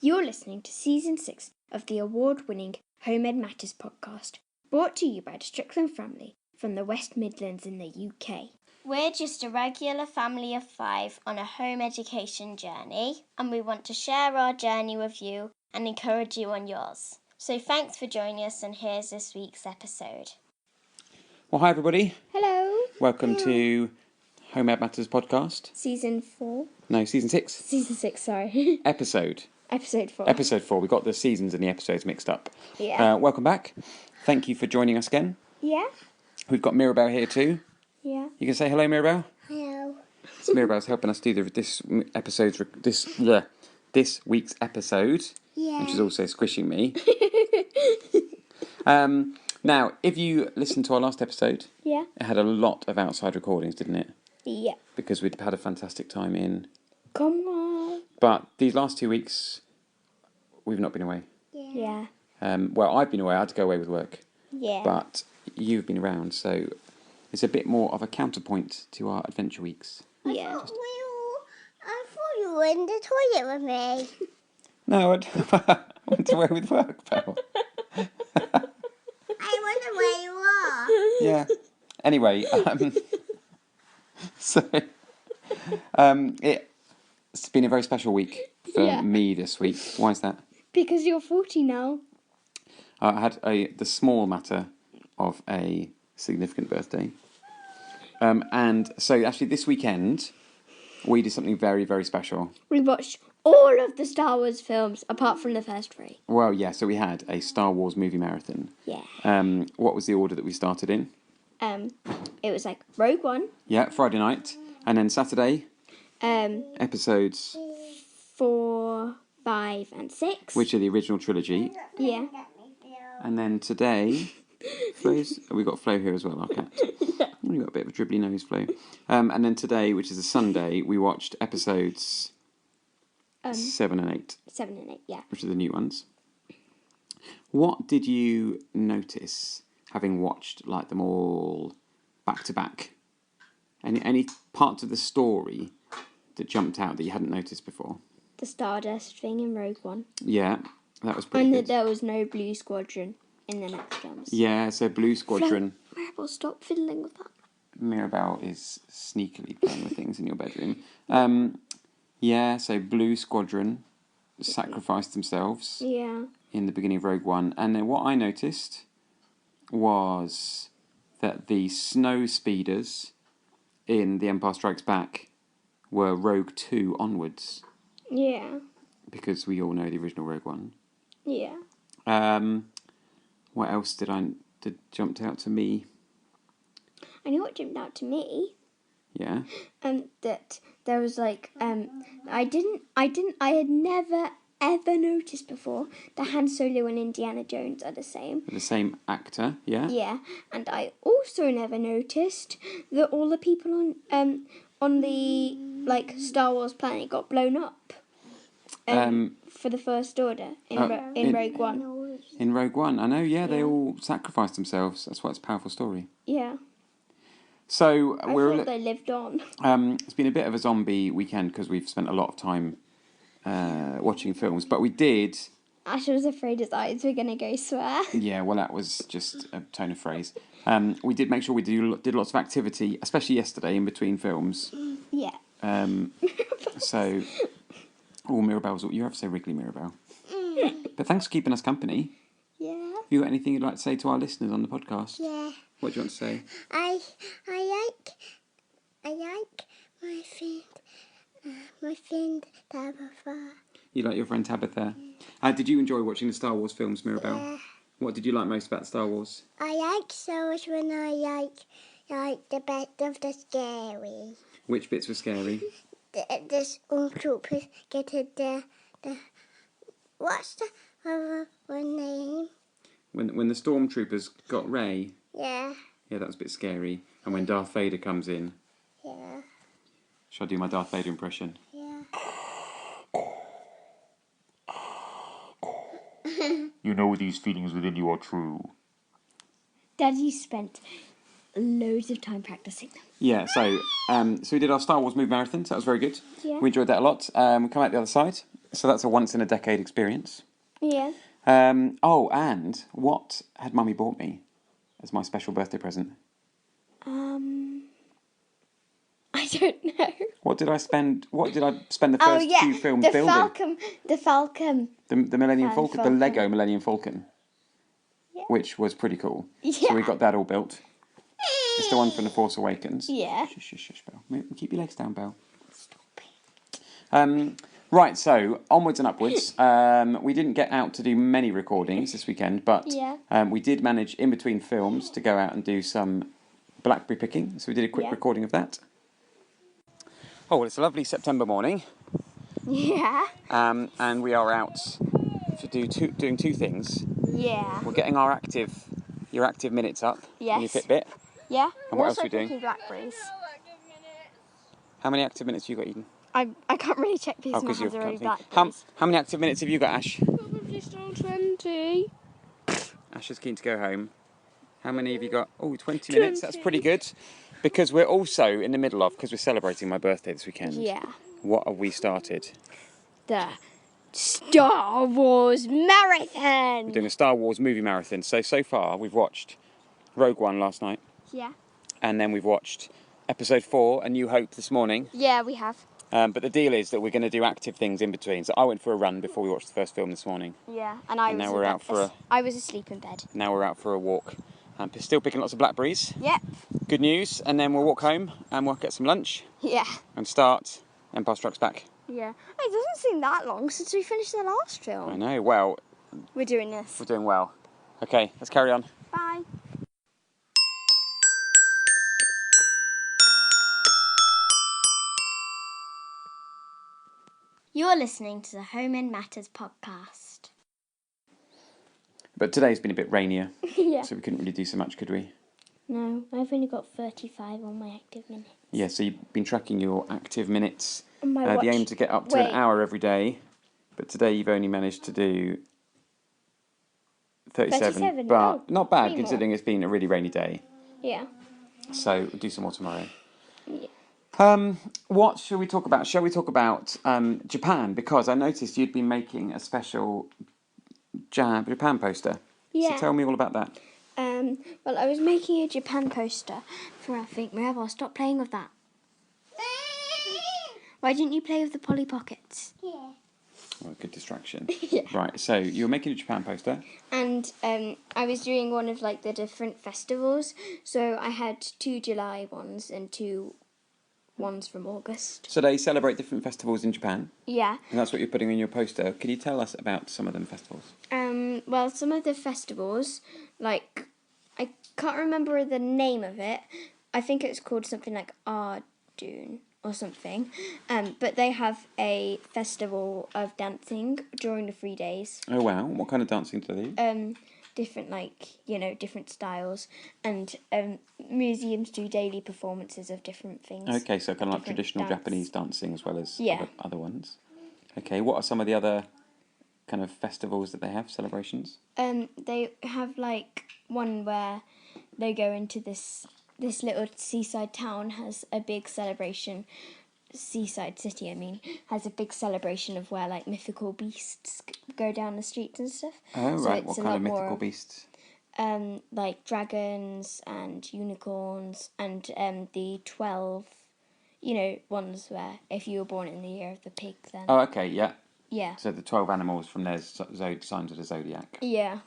You're listening to Season 6 of the award-winning Home Ed Matters podcast, brought to you by the Strickland family from the West Midlands in the UK. We're just a regular family of 5 on a home education journey, and we want to share our journey with you and encourage you on yours. So thanks for joining us, and here's this week's episode. Well, hi everybody. Hello. Welcome to Home Ed Matters podcast. Season 4. No, season 6. Season 6, sorry. Episode 4. Episode 4. We got the seasons and the episodes mixed up. Yeah. Welcome back. Thank you for joining us again. Yeah. We've got Mirabelle here too. Yeah. You can say hello, Mirabelle. Hello. So Mirabelle's helping us do this week's episode. Yeah. Which is also squishing me. Now, if you listened to our last episode, Yeah. it had a lot of outside recordings, didn't it? Yeah. Because we'd had a fantastic time in. Come on. But these last 2 weeks, we've not been away. Yeah. Well, I've been away. I had to go away with work. Yeah. But you've been around, so it's a bit more of a counterpoint to our adventure weeks. Yeah. I thought you were in the toilet with me. No, I went away with work, pal. I wonder where you are. Yeah. Anyway, it's been a very special week for me this week. Why is that? Because you're 40 now. I had the small matter of a significant birthday. And so actually this weekend, we did something very, very special. We watched all of the Star Wars films, apart from the first 3. Well, yeah, so we had a Star Wars movie marathon. Yeah. What was the order that we started in? It was like Rogue One. Yeah, Friday night. And then Saturday, episodes 4, 5, and 6. which are the original trilogy. Yeah. And then today, we've got Flo here as well, our cat. We've got a bit of a dribbly nose, Flo. And then today, which is a Sunday, we watched episodes 7 and 8. 7 and 8, yeah. Which are the new ones. What did you notice, having watched like them all back to back? Any parts of the story that jumped out that you hadn't noticed before? The Stardust thing in Rogue One. Yeah, that was pretty And good. that there was no Blue Squadron in the next films. Yeah, so Blue Squadron. Mirabelle, stop fiddling with that. Mirabelle is sneakily playing with things in your bedroom. Yeah, so Blue Squadron sacrificed themselves in the beginning of Rogue One. And then what I noticed was that the snow speeders in The Empire Strikes Back were Rogue 2 onwards. Yeah. Because we all know the original Rogue One. Yeah. What else did jumped out to me? I know what jumped out to me. Yeah. That there was like I had never ever noticed before that Han Solo and Indiana Jones are the same. The same actor, yeah. Yeah, and I also never noticed that all the people on the like Star Wars planet got blown up. For the First Order in Rogue One. In Rogue One, I know. Yeah, they all sacrificed themselves. That's why it's a powerful story. Yeah. So I thought they lived on. It's been a bit of a zombie weekend because we've spent a lot of time watching films, but we did. Ash was afraid his eyes were gonna go swear. Yeah, well, that was just a tone of phrase. We did make sure we did lots of activity, especially yesterday in between films. Yeah. So, Mirabelle's. You have to say Wrigley, Mirabelle. But thanks for keeping us company. Yeah. Have you got anything you'd like to say to our listeners on the podcast? Yeah. What do you want to say? I like my friend Tabitha. You like your friend Tabitha? Did you enjoy watching the Star Wars films, Mirabelle? Yeah. What did you like most about Star Wars? I like so much when I like the bit of the scary. Which bits were scary? The stormtroopers getting the what's the other one name? When the stormtroopers got Rey. Yeah. Yeah, that was a bit scary. And when Darth Vader comes in. Yeah. Shall I do my Darth Vader impression? Yeah. You know these feelings within you are true. Daddy spent loads of time practicing them. Yeah, so we did our Star Wars movie marathon, so that was very good. Yeah. We enjoyed that a lot. We come out the other side, So that's a once-in-a-decade experience. Yeah. And what had Mummy bought me as my special birthday present? I don't know. What did I spend the first two films building? The Falcon. The Millennium Falcon, the Falcon. Lego Millennium Falcon. Yeah. Which was pretty cool. Yeah. So we got that all built. It's the one from The Force Awakens. Yeah. Shush, shush, shush, Belle. Keep your legs down, Belle. Stop it. Right, so onwards and upwards. We didn't get out to do many recordings this weekend, but we did manage in between films to go out and do some blackberry picking. So we did a quick recording of that. Oh, well, it's a lovely September morning. Yeah. And we are out to doing two things. Yeah. We're getting your active minutes up in your Fitbit. Yeah. And what else are we doing? Blackberries. How many active minutes have you got, Eden? I can't really check because my hands are already blackberries. How many active minutes have you got, Ash? Probably still 20. Ash is keen to go home. How many have you got? Oh, 20 minutes. That's pretty good. Because we're also in the middle of, because we're celebrating my birthday this weekend. Yeah. What have we started? The Star Wars Marathon. We're doing a Star Wars movie marathon. So far, we've watched Rogue One last night. Yeah. And then we've watched Episode 4, A New Hope, this morning. Yeah, we have. But the deal is that we're going to do active things in between. So I went for a run before we watched the first film this morning. Yeah, I was asleep in bed. Now we're out for a walk. Still picking lots of blackberries. Yep. Good news. And then we'll walk home and we'll get some lunch. Yeah. And start Empire Strikes Back. Yeah. It doesn't seem that long since we finished the last film. I know. Well, we're doing this. We're doing well. Okay, let's carry on. Bye. You're listening to the Home in Matters podcast. But today's been a bit rainier. Yeah. So we couldn't really do so much, could we? No, I've only got 35 on my active minutes. Yeah, so you've been tracking your active minutes. On my watch. The aim to get up to an hour every day. But today you've only managed to do 37. But not bad considering it's been a really rainy day. Yeah. So we'll do some more tomorrow. Yeah. What shall we talk about? Shall we talk about Japan? Because I noticed you'd been making a special Japan poster. Yeah. So tell me all about that. Well, I was making a Japan poster for our Think Mirabelle. Stop playing with that. Why didn't you play with the Polly Pockets? Yeah. Oh, good distraction. Yeah. Right, so you were making a Japan poster. And I was doing one of like the different festivals. So I had 2 July ones and 2 ones from August. So they celebrate different festivals in Japan. Yeah. And that's what you're putting in your poster. Can you tell us about some of them festivals? Well, some of the festivals, like, I can't remember the name of it. I think it's called something like Ardun or something. But they have a festival of dancing during the 3 days. Oh, wow. What kind of dancing do they do? Different, like, different styles. And museums do daily performances of different things. Okay, so kind of like traditional Japanese dancing as well as other ones. Okay, what are some of the other kind of festivals that they have, celebrations? They have, like, one where they go into this little seaside town has a big celebration. Seaside city, I mean, has a big celebration of where, like, mythical beasts go down the streets and stuff. Oh, so right. What kind of mythical beasts? Like dragons and unicorns and the 12, ones where if you were born in the year of the pig, then... Oh, okay, yeah. Yeah. So the 12 animals from their signs of the zodiac. Yeah.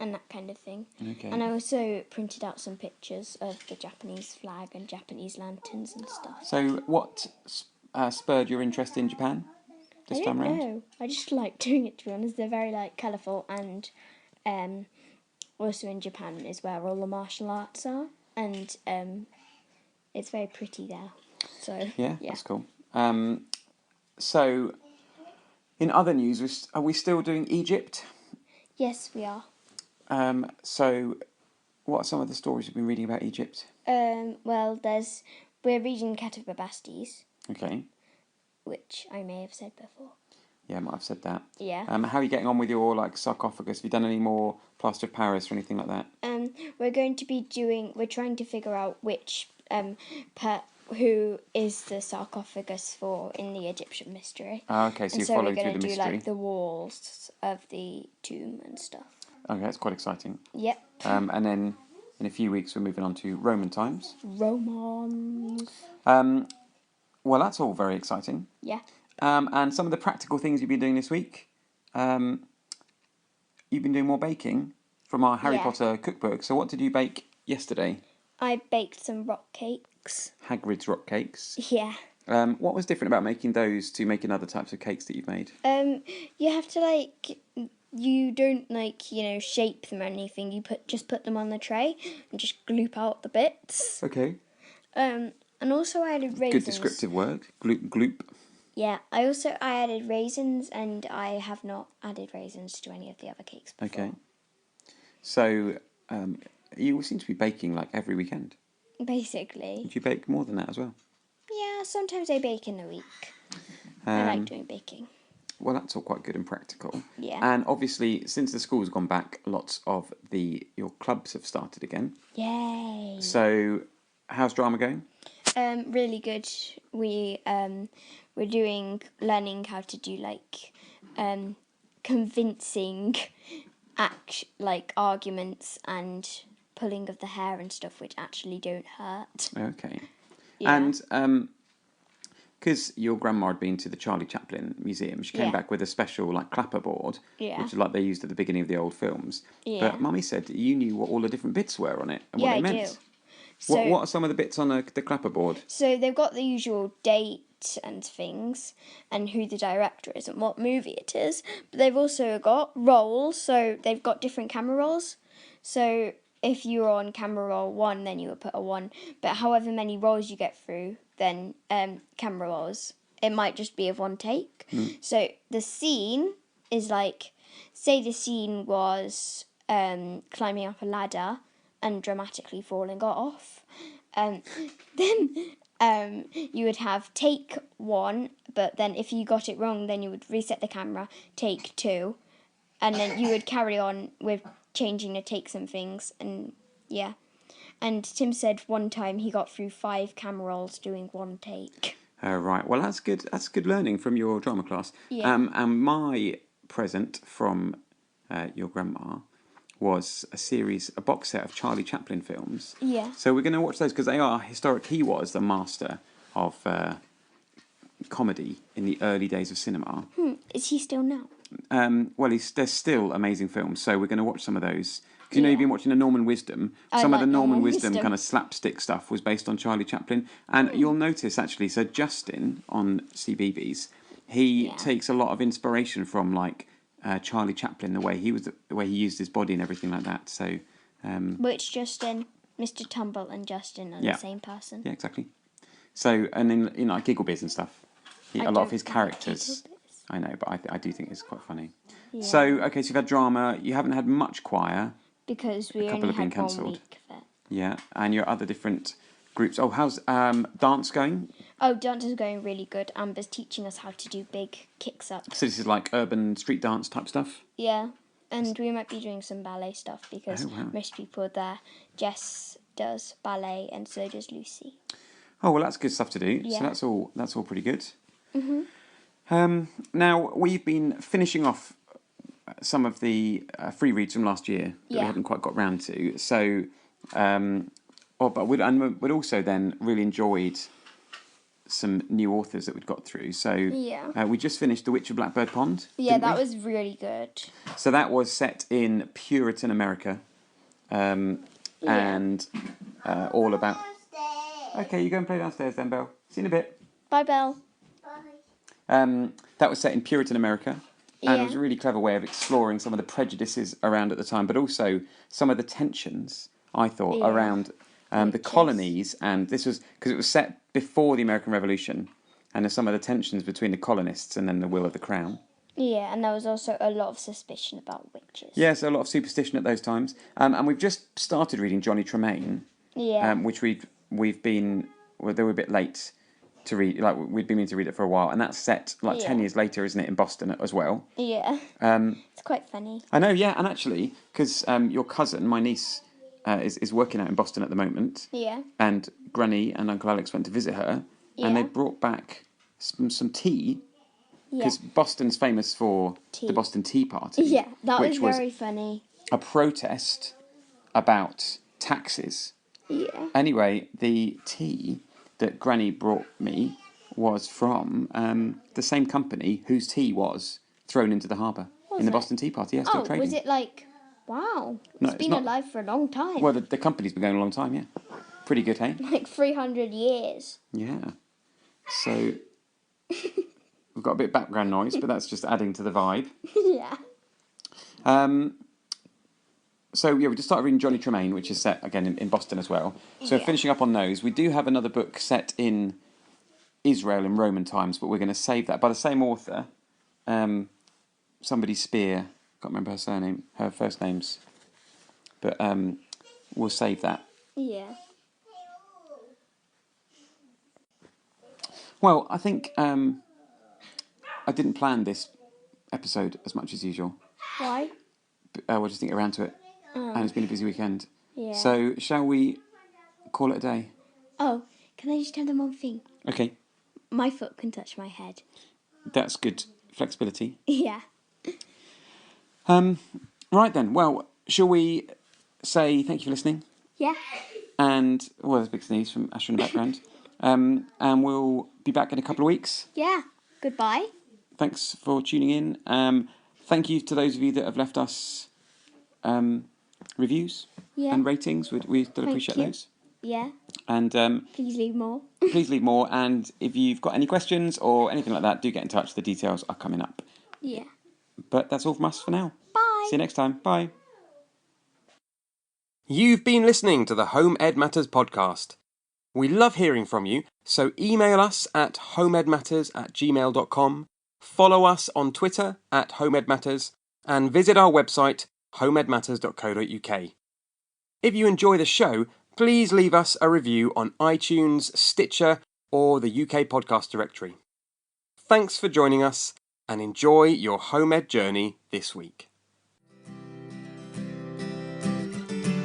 And that kind of thing. Okay. And I also printed out some pictures of the Japanese flag and Japanese lanterns and stuff. So what spurred your interest in Japan this time around? No, I just like doing it, to be honest. They're very, like, colourful, and also in Japan is where all the martial arts are, and it's very pretty there. So Yeah, that's cool. So in other news, are we still doing Egypt? Yes, we are. So what are some of the stories you've been reading about Egypt? Well, we're reading Cat of Bubastes. Okay. Which I may have said before. Yeah, I might have said that. Yeah. How are you getting on with your sarcophagus? Have you done any more plaster of Paris or anything like that? We're trying to figure out which who is the sarcophagus for in the Egyptian mystery. Okay, so you're following through the mystery. And so we're going to do like the walls of the tomb and stuff. Okay, that's quite exciting. Yep. And then in a few weeks we're moving on to Roman times. Romans. Well, that's all very exciting. Yeah. And some of the practical things you've been doing this week. You've been doing more baking from our Harry Potter cookbook. So what did you bake yesterday? I baked some rock cakes. Hagrid's rock cakes. Yeah. What was different about making those to making other types of cakes that you've made? You have to you don't shape them or anything. You just put them on the tray and just gloop out the bits. Okay. And also I added raisins. Good descriptive word. Gloop. Yeah, I added raisins, and I have not added raisins to any of the other cakes before. Okay. So, you seem to be baking like every weekend. Basically. Do you bake more than that as well? Yeah, sometimes I bake in the week. I like doing baking. Well, that's all quite good and practical. Yeah. And obviously, since the school's gone back, lots of your clubs have started again. Yay! So, how's drama going? Really good. We're learning how to do convincing arguments and pulling of the hair and stuff, which actually don't hurt. Okay. Yeah. And because your grandma had been to the Charlie Chaplin Museum, she came back with a special clapperboard, which is like they used at the beginning of the old films. Yeah. But Mummy said you knew what all the different bits were on it and what they meant. I do. So, what are some of the bits on the clapperboard? So they've got the usual date and things, and who the director is and what movie it is. But they've also got rolls, so they've got different camera rolls. So if you're on camera roll 1, then you would put a 1. But however many rolls you get through, then camera rolls, it might just be of one take. So the scene is say the scene was climbing up a ladder and dramatically falling off. Then you would have take 1, but then if you got it wrong, then you would reset the camera, take 2, and then you would carry on with changing the takes and things, and yeah. And Tim said one time he got through 5 camera rolls doing 1 take. Right. Well, that's good. That's good learning from your drama class. Yeah. And my present from your grandma was a box set of Charlie Chaplin films. Yeah. So we're going to watch those because they are historic. He was the master of comedy in the early days of cinema. Is he still now? Well, there's still amazing films, so we're going to watch some of those. Because you've been watching the Norman Wisdom. Some of the Norman Wisdom kind of slapstick stuff was based on Charlie Chaplin. And you'll notice, actually, so Justin on CBeebies, he takes a lot of inspiration from, Charlie Chaplin, the way he used his body and everything like that. So, Which Justin, Mr. Tumble and Justin are the same person. Yeah, exactly. So, and then, Giggle Biz and stuff. A lot of his characters... I know, but I do think it's quite funny. Yeah. So, okay, so you've had drama. You haven't had much choir. Because we only had 1 week of it. Yeah, and your other different groups. Oh, how's dance going? Oh, dance is going really good. Amber's teaching us how to do big kicks-ups. So this is like urban street dance type stuff? Yeah, and we might be doing some ballet stuff because most people there, Jess does ballet and so does Lucy. Oh, well, that's good stuff to do. Yeah. So that's all pretty good. Mm-hmm. Now, we've been finishing off some of the free reads from last year that we haven't quite got round to. So, but we'd also then really enjoyed some new authors that we'd got through. So we just finished The Witch of Blackbird Pond. Yeah, that was really good. So that was set in Puritan America, and all about. Okay, you go and play downstairs then, Belle. See you in a bit. Bye, Belle. That was set in Puritan America. And it was a really clever way of exploring some of the prejudices around at the time, but also some of the tensions, I thought, around the colonies. And this was because it was set before the American Revolution, and there's some of the tensions between the colonists and then the will of the crown. Yeah, and there was also a lot of suspicion about witches. Yeah, so a lot of superstition at those times. And we've just started reading Johnny Tremain, which we've been, well, they were a bit late to read, we'd been meaning to read it for a while, and that's set 10 years later, isn't it, in Boston as well? Yeah. It's quite funny. I know, yeah, and actually, because your cousin, my niece, is working out in Boston at the moment. Yeah. And Granny and Uncle Alex went to visit her, and they brought back some tea. Because Boston's famous for the Boston Tea Party. Yeah, that which was very funny. A protest about taxes. Yeah. Anyway, the tea that Granny brought me was from the same company whose tea was thrown into the harbour in the Boston Tea Party. Yeah, still trading. Was it like, wow, No, it's been alive for a long time. Well, the company's been going a long time, yeah. Pretty good, hey? Like 300 years. Yeah. So, we've got a bit of background noise, but that's just adding to the vibe. Yeah. So, we just started reading Johnny Tremaine, which is set, again, in Boston as well. So, finishing up on those, we do have another book set in Israel in Roman times, but we're going to save that. By the same author, somebody Spear, can't remember her surname, her first names, but we'll save that. Yeah. Well, I think I didn't plan this episode as much as usual. Why? We'll just think around to it. And it's been a busy weekend. Yeah. So, shall we call it a day? Oh, can I just tell them one thing? Okay. My foot can touch my head. That's good flexibility. Yeah. Right then. Well, shall we say thank you for listening? Yeah. And, well, there's a big sneeze from Asher in the background. And we'll be back in a couple of weeks. Yeah. Goodbye. Thanks for tuning in. Thank you to those of you that have left us reviews and ratings. We still appreciate those. Yeah. And please leave more. Please leave more. And if you've got any questions or anything like that, do get in touch. The details are coming up. Yeah. But that's all from us for now. Bye. See you next time. Bye. You've been listening to the Home Ed Matters podcast. We love hearing from you, so email us at homeedmatters@gmail.com, follow us on Twitter at homeedmatters, and visit our website homeedmatters.co.uk. If you enjoy the show, please leave us a review on iTunes, Stitcher, or the UK podcast directory. Thanks for joining us, and enjoy your home ed journey this week.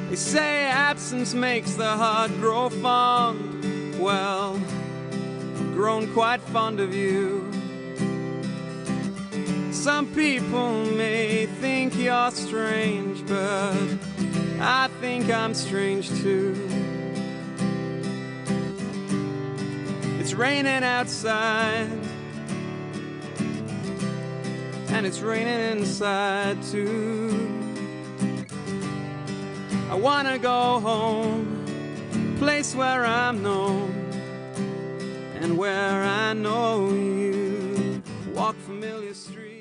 They say absence makes the heart grow fond. Well, I've grown quite fond of you. Some people may think you're strange, but I think I'm strange too. It's raining outside, and it's raining inside too. I wanna go home, place where I'm known, and where I know you. Walk familiar streets.